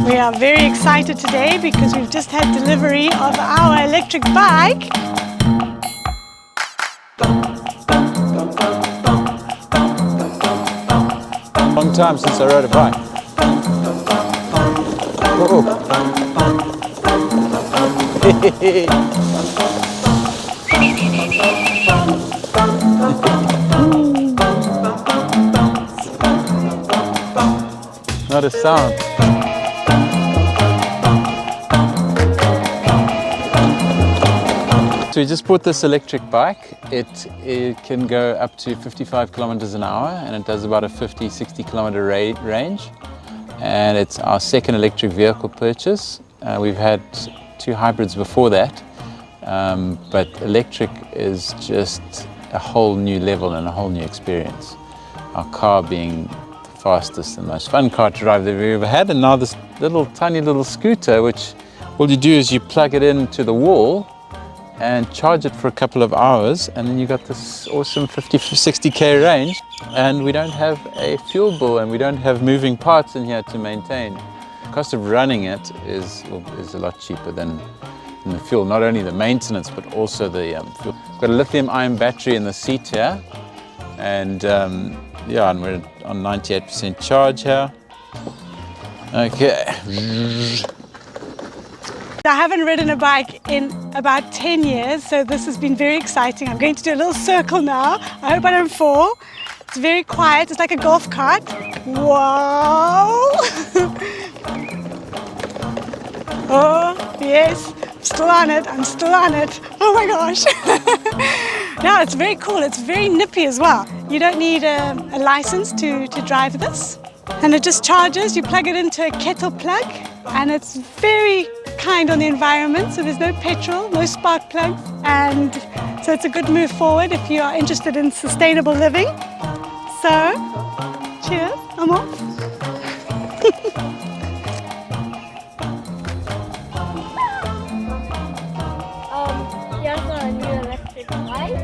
We are very excited today because we've just had delivery of our electric bike. Long time since I rode a bike. Whoa. Not a sound. So we just bought this electric bike. It can go up to 55 kilometers an hour and it does about a 50-60 kilometer range. And it's our second electric vehicle purchase. We've had 2 hybrids before that, but electric is just a whole new level and a whole new experience. Our car being the fastest and most fun car to drive that we've ever had, and now this tiny little scooter, which all you do is you plug it into the wall and charge it for a couple of hours, and then you got this awesome 50-60k range, and we don't have a fuel bill and we don't have moving parts in here to maintain. The cost of running it is a lot cheaper than the fuel, not only the maintenance but also the fuel. Got a lithium-ion battery in the seat here, and yeah, and we're on 98% charge here. Okay. I haven't ridden a bike in about 10 years, so this has been very exciting. I'm going to do a little circle now. I hope I don't fall. It's very quiet. It's like a golf cart. Whoa! Oh, yes. I'm still on it. I'm still on it. Oh my gosh. No, it's very cool. It's very nippy as well. You don't need a license to drive this. And it just charges. You plug it into a kettle plug, and it's very kind on the environment, so there's no petrol, no spark plugs, and so it's a good move forward if you are interested in sustainable living. So, cheers, I'm off. You also a new electric bike?